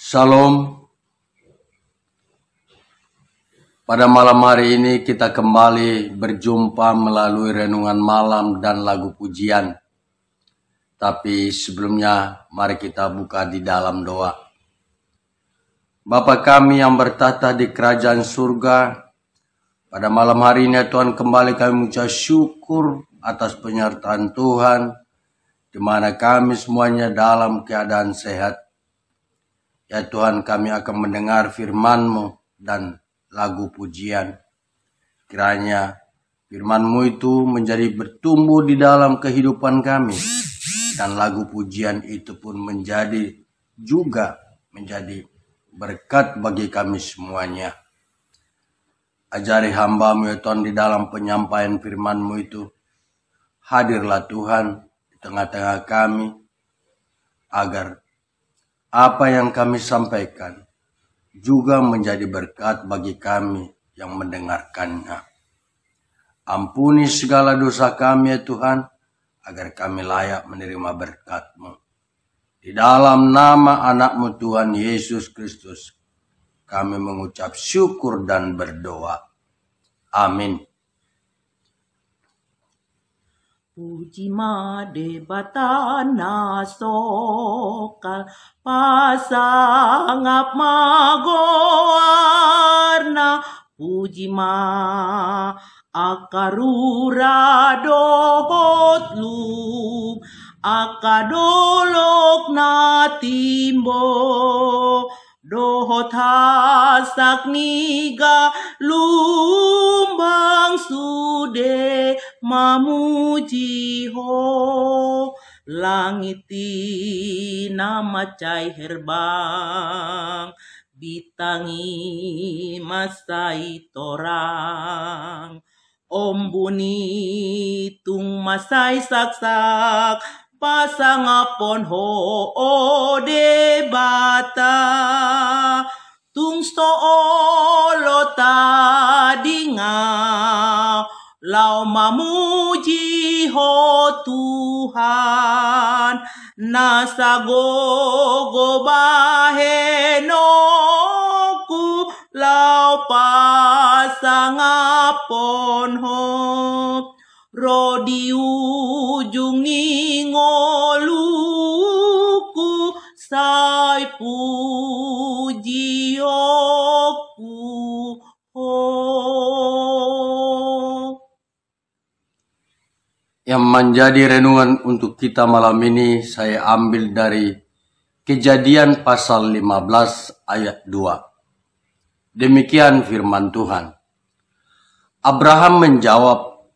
Shalom. Pada malam hari ini kita kembali berjumpa melalui renungan malam dan lagu pujian. Tapi sebelumnya mari kita buka di dalam doa. Bapa kami yang bertata di kerajaan surga, pada malam hari ini Tuhan kembali kami mengucap syukur atas penyertaan Tuhan, di mana kami semuanya dalam keadaan sehat. Ya Tuhan, kami akan mendengar firman-Mu dan lagu pujian. Kiranya firman-Mu itu menjadi bertumbuh di dalam kehidupan kami. Dan lagu pujian itu pun menjadi berkat bagi kami semuanya. Ajari hamba-Mu ya Tuhan di dalam penyampaian firman-Mu itu. Hadirlah Tuhan di tengah-tengah kami agar apa yang kami sampaikan juga menjadi berkat bagi kami yang mendengarkannya. Ampuni segala dosa kami ya Tuhan, agar kami layak menerima berkat-Mu. Di dalam nama anak-Mu Tuhan Yesus Kristus, kami mengucap syukur dan berdoa. Amin. Puji madebatana sokal pasangap magoarna puji ma akarura dohotlu akadolok na timbo dohot hasak niga lumbang sude mamuji ho langiti namacai herbang bitangi masai torang ombuni tung masai saksak pasangapon ho debata tung soolo tadinga lau mamuji ho Tuhan nasa gogo bahenoku lau pasangapon ho rodi ujung ningoluku sai puji oku Yang menjadi renungan untuk kita malam ini saya ambil dari Kejadian pasal 15 ayat 2. Demikian firman Tuhan. Abraham menjawab,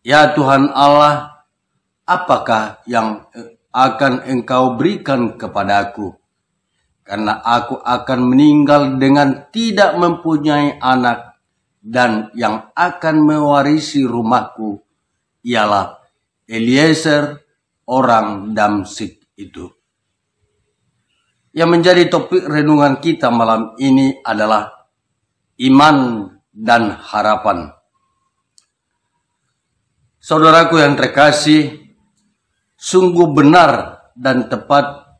"Ya Tuhan Allah, apakah yang akan Engkau berikan kepadaku? Karena aku akan meninggal dengan tidak mempunyai anak, dan yang akan mewarisi rumahku ialah Eliezer orang Damsyik itu." Yang menjadi topik renungan kita malam ini adalah iman dan harapan. Saudaraku yang terkasih, sungguh benar dan tepat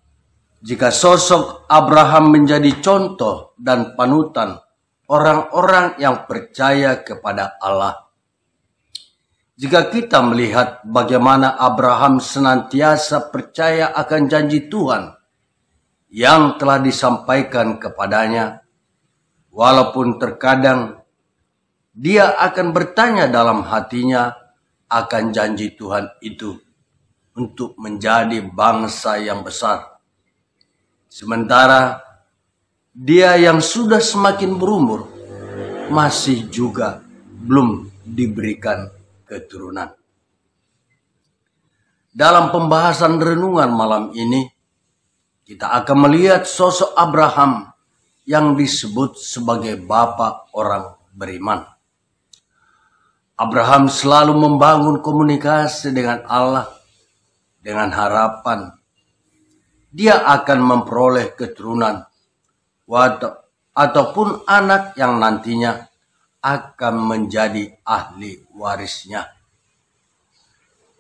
jika sosok Abraham menjadi contoh dan panutan orang-orang yang percaya kepada Allah. Jika kita melihat bagaimana Abraham senantiasa percaya akan janji Tuhan yang telah disampaikan kepadanya, walaupun terkadang dia akan bertanya dalam hatinya akan janji Tuhan itu untuk menjadi bangsa yang besar. Sementara dia yang sudah semakin berumur masih juga belum diberikan keturunan. Dalam pembahasan renungan malam ini, kita akan melihat sosok Abraham yang disebut sebagai bapa orang beriman. Abraham selalu membangun komunikasi dengan Allah dengan harapan dia akan memperoleh keturunan ataupun anak yang nantinya akan menjadi ahli warisnya.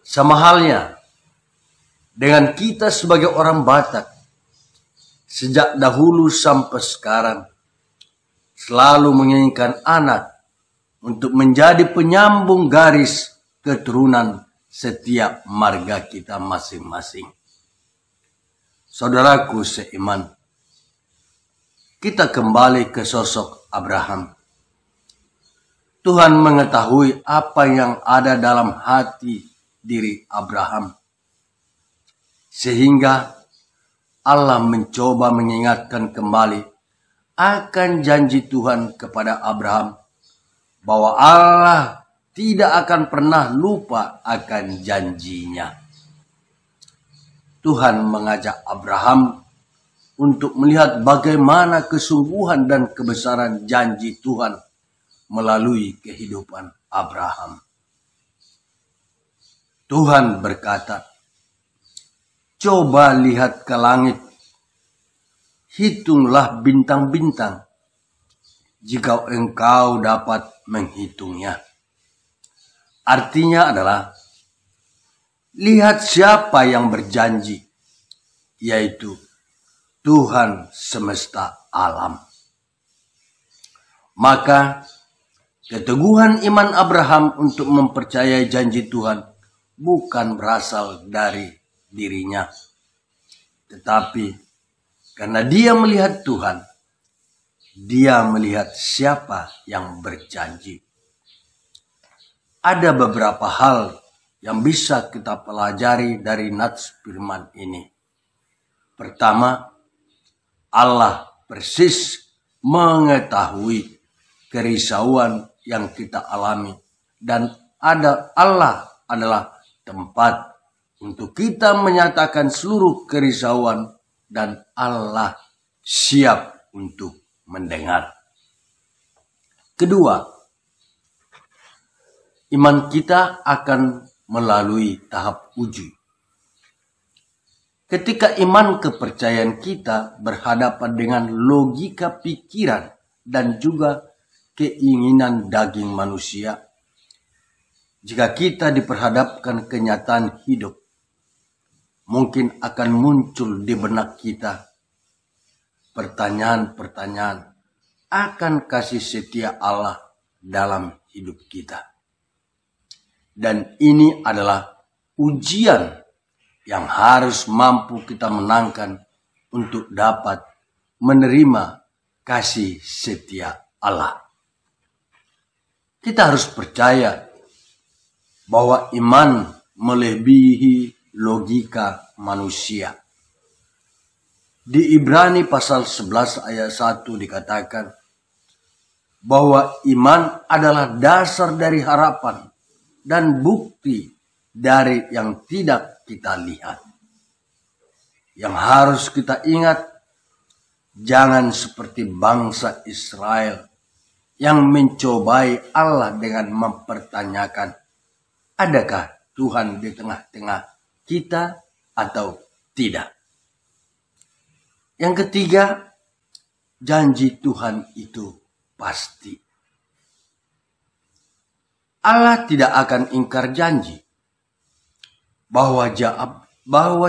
Sama halnya dengan kita sebagai orang Batak, sejak dahulu sampai sekarang selalu menginginkan anak untuk menjadi penyambung garis keturunan setiap marga kita masing-masing. Saudaraku seiman, kita kembali ke sosok Abraham. Tuhan mengetahui apa yang ada dalam hati diri Abraham, sehingga Allah mencoba mengingatkan kembali akan janji Tuhan kepada Abraham, bahwa Allah tidak akan pernah lupa akan janjinya. Tuhan mengajak Abraham untuk melihat bagaimana kesungguhan dan kebesaran janji Tuhan melalui kehidupan Abraham. Tuhan berkata, "Coba lihat ke langit, hitunglah bintang-bintang, jika engkau dapat menghitungnya." Artinya adalah, lihat siapa yang berjanji, yaitu Tuhan semesta alam. Maka keteguhan iman Abraham untuk mempercayai janji Tuhan bukan berasal dari dirinya, tetapi karena dia melihat Tuhan, dia melihat siapa yang berjanji. Ada beberapa hal yang bisa kita pelajari dari nats firman ini. Pertama, Allah persis mengetahui kerisauan yang kita alami, dan Allah adalah tempat untuk kita menyatakan seluruh kerisauan, dan Allah siap untuk mendengar. Kedua, iman kita akan melalui tahap uji. Ketika iman kepercayaan kita berhadapan dengan logika pikiran dan juga keinginan daging manusia, jika kita diperhadapkan kenyataan hidup, mungkin akan muncul di benak kita pertanyaan-pertanyaan akan kasih setia Allah dalam hidup kita. Dan ini adalah ujian yang harus mampu kita menangkan untuk dapat menerima kasih setia Allah. Kita harus percaya bahwa iman melebihi logika manusia. Di Ibrani pasal 11 ayat 1 dikatakan bahwa iman adalah dasar dari harapan dan bukti dari yang tidak kita lihat. Yang harus kita ingat, jangan seperti bangsa Israel yang mencobai Allah dengan mempertanyakan, adakah Tuhan di tengah-tengah kita atau tidak? Yang ketiga, janji Tuhan itu pasti. Allah tidak akan ingkar janji bahwa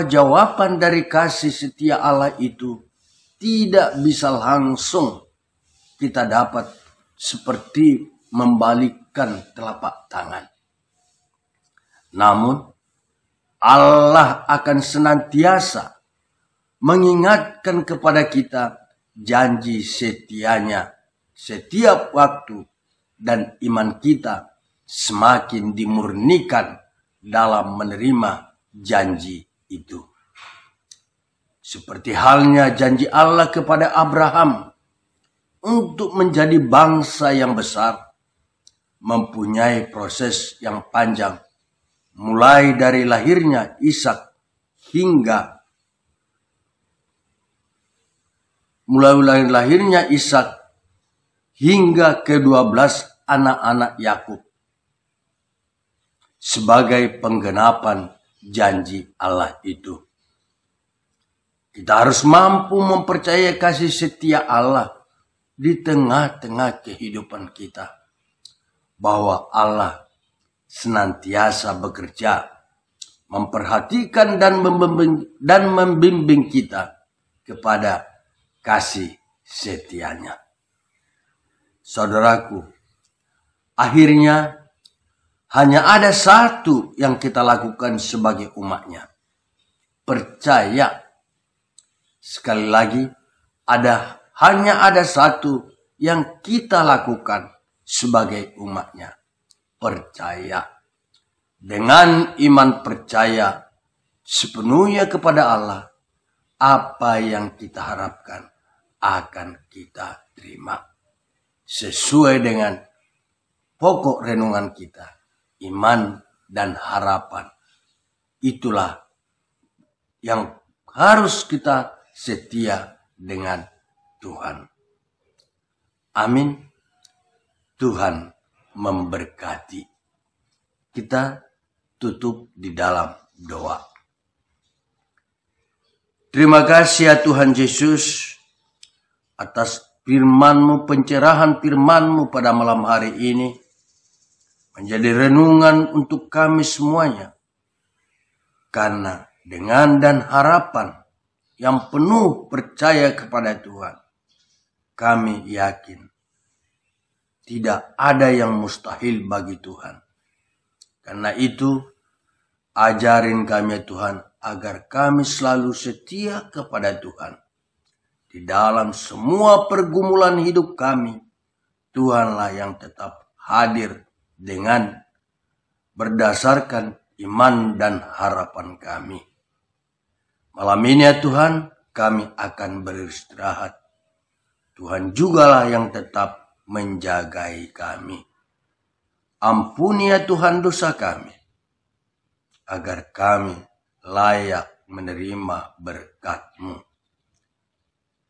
jawaban dari kasih setia Allah itu tidak bisa langsung kita dapat seperti membalikkan telapak tangan. Namun Allah akan senantiasa mengingatkan kepada kita janji setianya setiap waktu, dan iman kita semakin dimurnikan dalam menerima janji itu. Seperti halnya janji Allah kepada Abraham untuk menjadi bangsa yang besar, mempunyai proses yang panjang, mulai dari lahirnya Ishak hingga ke-12 anak-anak Yakub, sebagai penggenapan janji Allah itu. Kita harus mampu mempercayai kasih setia Allah di tengah-tengah kehidupan kita, bahwa Allah senantiasa bekerja, memperhatikan dan membimbing kita kepada kasih setianya. Saudaraku, akhirnya hanya ada satu yang kita lakukan sebagai umatnya. Percaya. Sekali lagi, hanya ada satu yang kita lakukan sebagai umatnya. Percaya. Dengan iman percaya sepenuhnya kepada Allah, apa yang kita harapkan akan kita terima. Sesuai dengan pokok renungan kita, iman dan harapan. Itulah yang harus kita setia dengan Tuhan. Amin. Tuhan memberkati. Kita tutup di dalam doa. Terima kasih ya Tuhan Yesus atas firman-Mu, pencerahan firman-Mu pada malam hari ini. Menjadi renungan untuk kami semuanya. Karena dengan dan harapan yang penuh percaya kepada Tuhan, kami yakin tidak ada yang mustahil bagi Tuhan. Karena itu, ajarin kami Tuhan agar kami selalu setia kepada Tuhan. Di dalam semua pergumulan hidup kami, Tuhanlah yang tetap hadir dengan berdasarkan iman dan harapan kami. Malam ini ya Tuhan, kami akan beristirahat. Tuhan jugalah yang tetap menjagai kami. Ampuni ya Tuhan dosa kami, agar kami layak menerima berkat-Mu.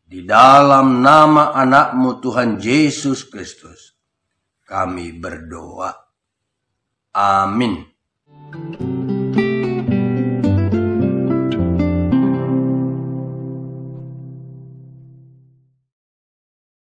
Di dalam nama anak-Mu Tuhan Yesus Kristus, kami berdoa. Amin.